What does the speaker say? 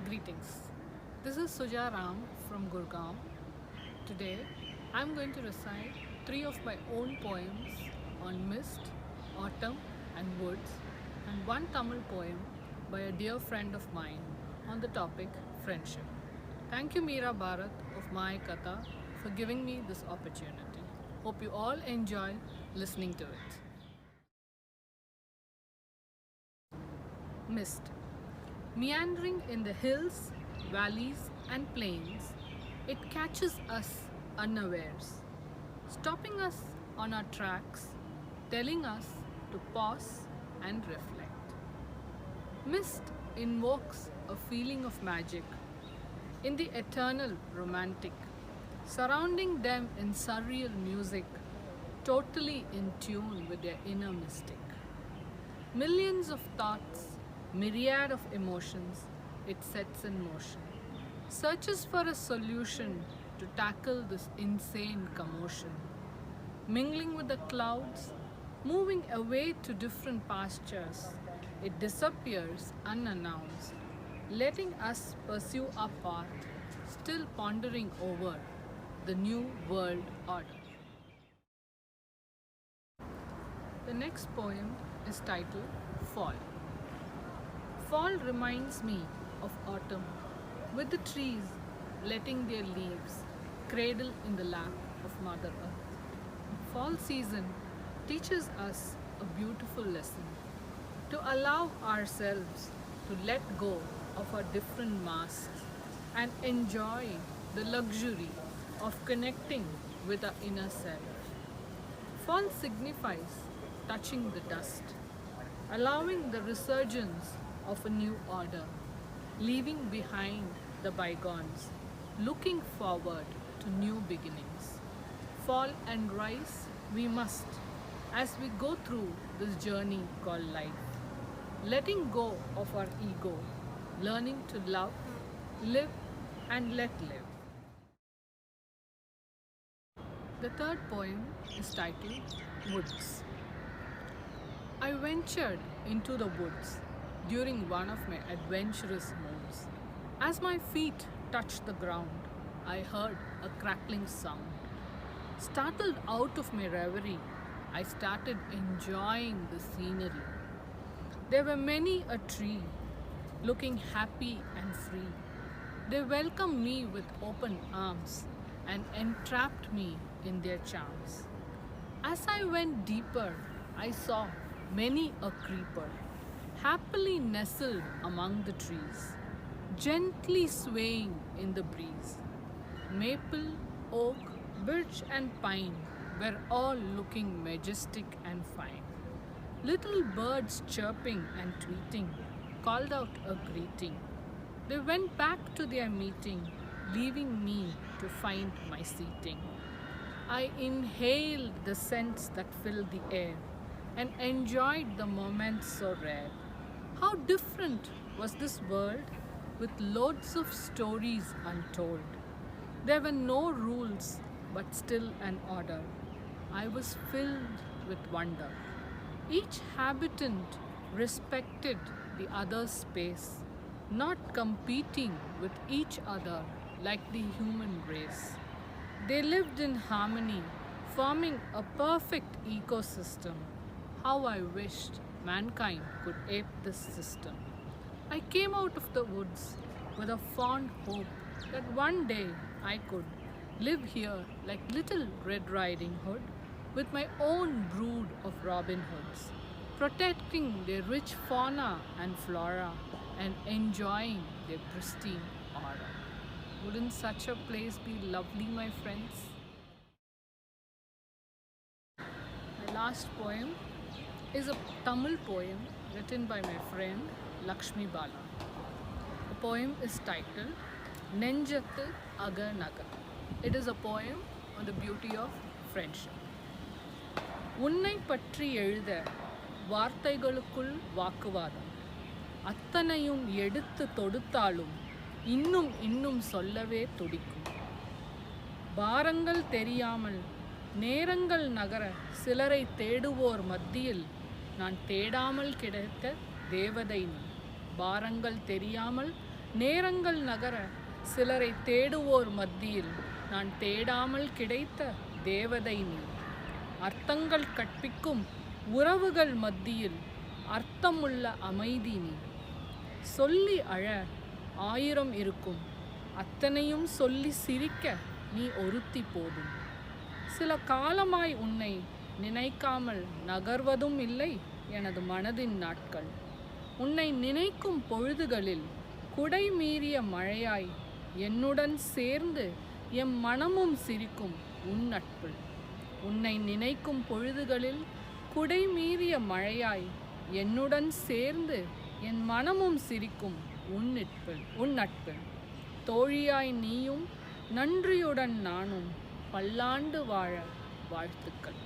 Greetings. This is Suja Ram from Gurgaon. Today, I'm going to recite three of my own poems on mist, autumn, and woods, and one Tamil poem by a dear friend of mine on the topic friendship. Thank you, Meera Bharat of My Katha, for giving me this opportunity. Hope you all enjoy listening to it. Mist. Meandering in the hills, valleys, and plains, it catches us unawares, stopping us on our tracks, telling us to pause and reflect. Mist invokes a feeling of magic in the eternal romantic, surrounding them in surreal music, totally in tune with their inner mystic. Millions of thoughts, myriad of emotions, it sets in motion, searches for a solution to tackle this insane commotion. Mingling with the clouds, moving away to different pastures, it disappears unannounced, letting us pursue our path, still pondering over the new world order. The next poem is titled Fall. Fall reminds me of autumn, with the trees letting their leaves cradle in the lap of Mother Earth. Fall season teaches us a beautiful lesson to allow ourselves to let go of our different masks and enjoy the luxury of connecting with our inner self. Fall signifies touching the dust, allowing the resurgence of a new order, leaving behind the bygones, looking forward to new beginnings. Fall and rise we must as we go through this journey called life, letting go of our ego, learning to love, live, and let live. The third poem is titled Woods. I ventured into the woods during one of my adventurous moves. As my feet touched the ground, I heard a crackling sound. Startled out of my reverie, I started enjoying the scenery. There were many a tree, looking happy and free. They welcomed me with open arms and entrapped me in their charms. As I went deeper, I saw many a creeper, happily nestled among the trees, gently swaying in the breeze. Maple, oak, birch, and pine were all looking majestic and fine. Little birds chirping and tweeting called out a greeting. They went back to their meeting, leaving me to find my seating. I inhaled the scents that filled the air and enjoyed the moments so rare. How different was this world with loads of stories untold. There were no rules, but still an order. I was filled with wonder. Each habitant respected the other's space, not competing with each other like the human race. They lived in harmony, forming a perfect ecosystem. How I wished mankind could ape this system. I came out of the woods with a fond hope that one day I could live here like little Red Riding Hood with my own brood of Robin Hoods, protecting their rich fauna and flora and enjoying their pristine aura. Wouldn't such a place be lovely, my friends? My last poem is a Tamil poem written by my friend Lakshmi Bala. The poem is titled Nenjathu Agar Nagar. It is a poem on the beauty of friendship. உன்னை பற்றி எழுத வார்த்தைகளுக்குள் வாக்குவாதம், அத்தனையும் எடுத்து தொடுத்தாலும் இன்னும் இன்னும் சொல்லவே துடிக்கும். பாரங்கள் தெரியாமல் நேரங்கள் நகர சிலரை தேடுவோர் மத்தியில் நான் தேடாமல் கிடைத்த தேவதை நீ. பாரங்கள் தெரியாமல் நேரங்கள் நகர சிலரை தேடுவோர் மத்தியில் நான் தேடாமல் கிடைத்த தேவதை நீ. அர்த்தங்கள் கற்பிக்கும் உறவுகள் மத்தியில் அர்த்தமுள்ள அமைதி நீ. சொல்லி அழ 1000 இருக்கும், அத்தனையும் சொல்லி சிரிக்க நீ ஒருத்தி போதும். சில காலமாய் உன்னை நினைக்காமல் நகர்வதும் இல்லை எனது மனதின் நாட்கள். உன்னை நினைக்கும் பொழுதுகளில் குடை மீறிய மழையாய் என்னுடன் சேர்ந்து எம் மனமும் சிரிக்கும் உன் நட்பு. உன்னை நினைக்கும் பொழுதுகளில் குடை மீறிய மழையாய் என்னுடன் சேர்ந்து என் மனமும் சிரிக்கும் உன் நட்பு. தோழியாய் நீயும் நன்றியுடன் நானும் பல்லாண்டு வாழ வாழ்த்துக்கள்.